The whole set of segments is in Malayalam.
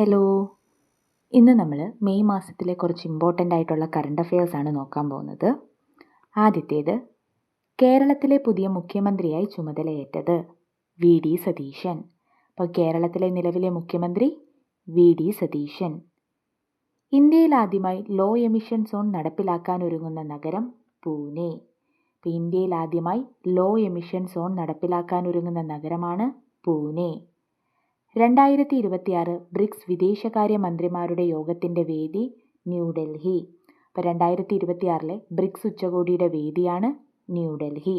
ഹലോ. ഇന്ന് നമ്മൾ മെയ് മാസത്തിലെ കുറച്ച് ഇമ്പോർട്ടൻ്റ് ആയിട്ടുള്ള കറണ്ട് അഫയേഴ്സാണ് നോക്കാൻ പോകുന്നത്. ആദ്യത്തേത്, കേരളത്തിലെ പുതിയ മുഖ്യമന്ത്രിയായി ചുമതലയേറ്റത് വി ഡി സതീശൻ. അപ്പോൾ കേരളത്തിലെ നിലവിലെ മുഖ്യമന്ത്രി വി ഡി സതീശൻ. ഇന്ത്യയിൽ ആദ്യമായി ലോ എമിഷൻ സോൺ നടപ്പിലാക്കാനൊരുങ്ങുന്ന നഗരം പൂനെ. ഇപ്പോൾ ഇന്ത്യയിൽ ആദ്യമായി ലോ എമിഷൻ സോൺ നടപ്പിലാക്കാനൊരുങ്ങുന്ന നഗരമാണ് പൂനെ. 2026 ബ്രിക്സ് വിദേശകാര്യ മന്ത്രിമാരുടെ യോഗത്തിൻ്റെ വേദി ന്യൂഡൽഹി. അപ്പോൾ 2026 ബ്രിക്സ് ഉച്ചകോടിയുടെ വേദിയാണ് ന്യൂഡൽഹി.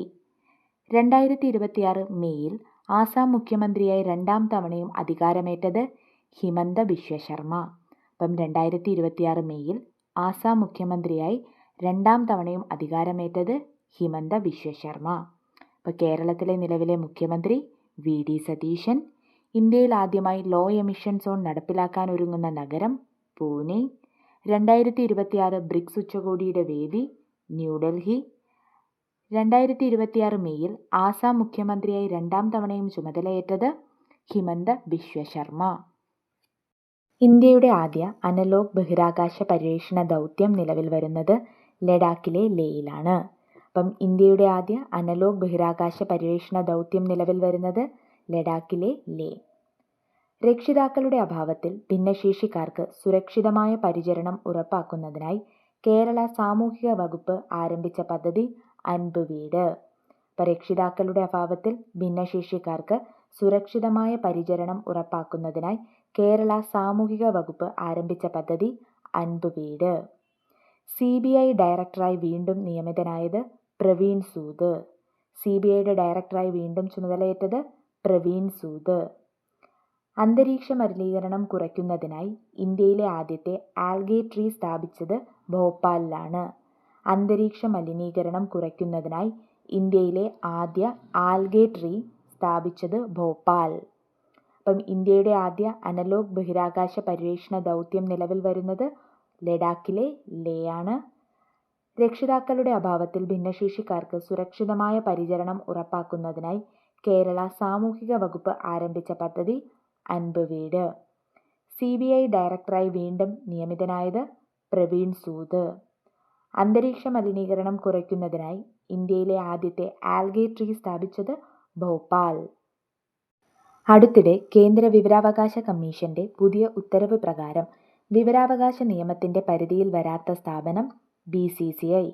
2026 മെയ്യിൽ ആസാം മുഖ്യമന്ത്രിയായി രണ്ടാം തവണയും അധികാരമേറ്റത് ഹിമന്ത ബിശ്വ ശർമ്മ. അപ്പം 2026 മെയ്യിൽ ആസാം മുഖ്യമന്ത്രിയായി രണ്ടാം തവണയും അധികാരമേറ്റത് ഹിമന്ത ബിശ്വ ശർമ്മ. അപ്പോൾ കേരളത്തിലെ നിലവിലെ മുഖ്യമന്ത്രി വി ഡി സതീശൻ. ഇന്ത്യയിൽ ആദ്യമായി ലോ എമിഷൻ സോൺ നടപ്പിലാക്കാനൊരുങ്ങുന്ന നഗരം പൂനെ. 2026 ബ്രിക്സ് ഉച്ചകോടിയുടെ വേദി ന്യൂഡൽഹി. 2026 മെയ്യിൽ ആസാം മുഖ്യമന്ത്രിയായി രണ്ടാം തവണയും ചുമതലയേറ്റത് ഹിമന്ത ബിശ്വ ശർമ്മ. ഇന്ത്യയുടെ ആദ്യ അനലോഗ് ബഹിരാകാശ പര്യവേഷണ ദൗത്യം നിലവിൽ വരുന്നത് ലഡാക്കിലെ ലേയിലാണ്. അപ്പം ഇന്ത്യയുടെ ആദ്യ അനലോഗ് ബഹിരാകാശ പര്യവേഷണ ദൗത്യം നിലവിൽ വരുന്നത് ലഡാക്കിലെ ലേ. രക്ഷിതാക്കളുടെ അഭാവത്തിൽ ഭിന്നശേഷിക്കാർക്ക് സുരക്ഷിതമായ പരിചരണം ഉറപ്പാക്കുന്നതിനായി കേരള സാമൂഹിക വകുപ്പ് ആരംഭിച്ച പദ്ധതി അൻപ് വീട്. അപ്പോൾ രക്ഷിതാക്കളുടെ അഭാവത്തിൽ ഭിന്നശേഷിക്കാർക്ക് സുരക്ഷിതമായ പരിചരണം ഉറപ്പാക്കുന്നതിനായി കേരള സാമൂഹിക വകുപ്പ് ആരംഭിച്ച പദ്ധതി അൻപ് വീട്. CBI ഡയറക്ടറായി വീണ്ടും നിയമിതനായത് പ്രവീൺ സൂദ്. CBIയുടെ ഡയറക്ടറായി വീണ്ടും ചുമതലയേറ്റത് പ്രവീൺ സൂദ്. അന്തരീക്ഷ മലിനീകരണം കുറയ്ക്കുന്നതിനായി ഇന്ത്യയിലെ ആദ്യത്തെ ആൽഗെ ട്രീ സ്ഥാപിച്ചത് ഭോപ്പാലിലാണ്. അന്തരീക്ഷ മലിനീകരണം കുറയ്ക്കുന്നതിനായി ഇന്ത്യയിലെ ആദ്യ ആൽഗെ ട്രീ സ്ഥാപിച്ചത് ഭോപ്പാൽ. അപ്പം ഇന്ത്യയുടെ ആദ്യ അനലോഗ് ബഹിരാകാശ പര്യവേഷണ ദൗത്യം നിലവിൽ വരുന്നത് ലഡാക്കിലെ ലേ ആണ്. രക്ഷിതാക്കളുടെ അഭാവത്തിൽ ഭിന്നശേഷിക്കാർക്ക് സുരക്ഷിതമായ പരിചരണം ഉറപ്പാക്കുന്നതിനായി കേരള സാമൂഹിക വകുപ്പ് ആരംഭിച്ച പദ്ധതി അൻപ് വീട്. CBI ഡയറക്ടറായി വീണ്ടും നിയമിതനായത് പ്രവീൺ സൂദ്. അന്തരീക്ഷ മലിനീകരണം കുറയ്ക്കുന്നതിനായി ഇന്ത്യയിലെ ആദ്യത്തെ ആൽഗെ ട്രീ സ്ഥാപിച്ചത് ഭോപ്പാൽ. അടുത്തിടെ കേന്ദ്ര വിവരാവകാശ കമ്മീഷന്റെ പുതിയ ഉത്തരവ് പ്രകാരം വിവരാവകാശ നിയമത്തിന്റെ പരിധിയിൽ വരാത്ത സ്ഥാപനം BCCI.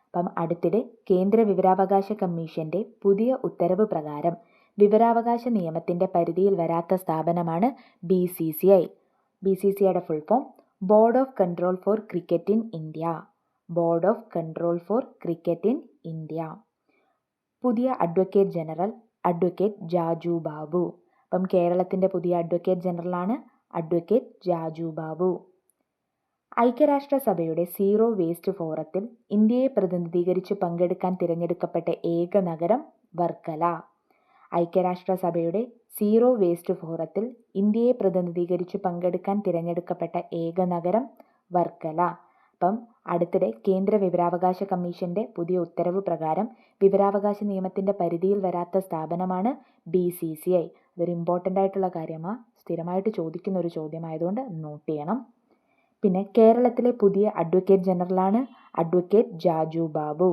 അപ്പം അടുത്തിടെ കേന്ദ്ര വിവരാവകാശ കമ്മീഷന്റെ പുതിയ ഉത്തരവ് പ്രകാരം വിവരാവകാശ നിയമത്തിന്റെ പരിധിയിൽ വരാത്ത സ്ഥാപനമാണ് BCCI. BCCIയുടെ full form board of control for cricket in India. Board of control for cricket in India. പുതിയ advocate general advocate Jaju Babu. അപ്പം കേരളത്തിന്റെ പുതിയ അഡ്വക്കേറ്റ് ജനറലാണ് അഡ്വക്കേറ്റ് ജാജു ബാബു. ഐക്യരാഷ്ട്രസഭയുടെ സീറോ വേസ്റ്റ് ഫോറത്തിൽ ഇന്ത്യയെ പ്രതിനിധീകരിച്ച് പങ്കെടുക്കാൻ തിരഞ്ഞെടുക്കപ്പെട്ട ഏക നഗരം വർക്കല. ഐക്യരാഷ്ട്രസഭയുടെ സീറോ വേസ്റ്റ് ഫോറത്തിൽ ഇന്ത്യയെ പ്രതിനിധീകരിച്ച് പങ്കെടുക്കാൻ തിരഞ്ഞെടുക്കപ്പെട്ട ഏക നഗരം വർക്കല. അപ്പം അടുത്തിടെ കേന്ദ്ര വിവരാവകാശ കമ്മീഷന്റെ പുതിയ ഉത്തരവ് പ്രകാരം വിവരാവകാശ നിയമത്തിന്റെ പരിധിയിൽ വരാത്ത സ്ഥാപനമാണ് BCCI. അതൊരു ഇമ്പോർട്ടൻ്റ് ആയിട്ടുള്ള കാര്യമാണ്. സ്ഥിരമായിട്ട് ചോദിക്കുന്ന ഒരു ചോദ്യമായതുകൊണ്ട് നോട്ട് ചെയ്യണം. പിന്നെ കേരളത്തിലെ പുതിയ അഡ്വക്കേറ്റ് ജനറലാണ് അഡ്വക്കേറ്റ് ജാജു ബാബു.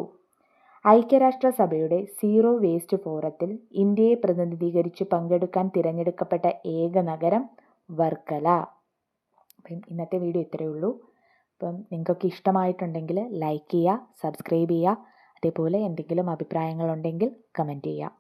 ഐക്യരാഷ്ട്രസഭയുടെ സീറോ വേസ്റ്റ് ഫോറത്തിൽ ഇന്ത്യയെ പ്രതിനിധീകരിച്ച് പങ്കെടുക്കാൻ തിരഞ്ഞെടുക്കപ്പെട്ട ഏക നഗരം വർക്കല. അപ്പം ഇന്നത്തെ വീഡിയോ ഇത്രയേ ഉള്ളൂ. അപ്പം നിങ്ങൾക്കൊക്കെ ഇഷ്ടമായിട്ടുണ്ടെങ്കിൽ ലൈക്ക് ചെയ്യുക, സബ്സ്ക്രൈബ് ചെയ്യുക. അതേപോലെ എന്തെങ്കിലും അഭിപ്രായങ്ങളുണ്ടെങ്കിൽ കമൻറ്റ് ചെയ്യുക.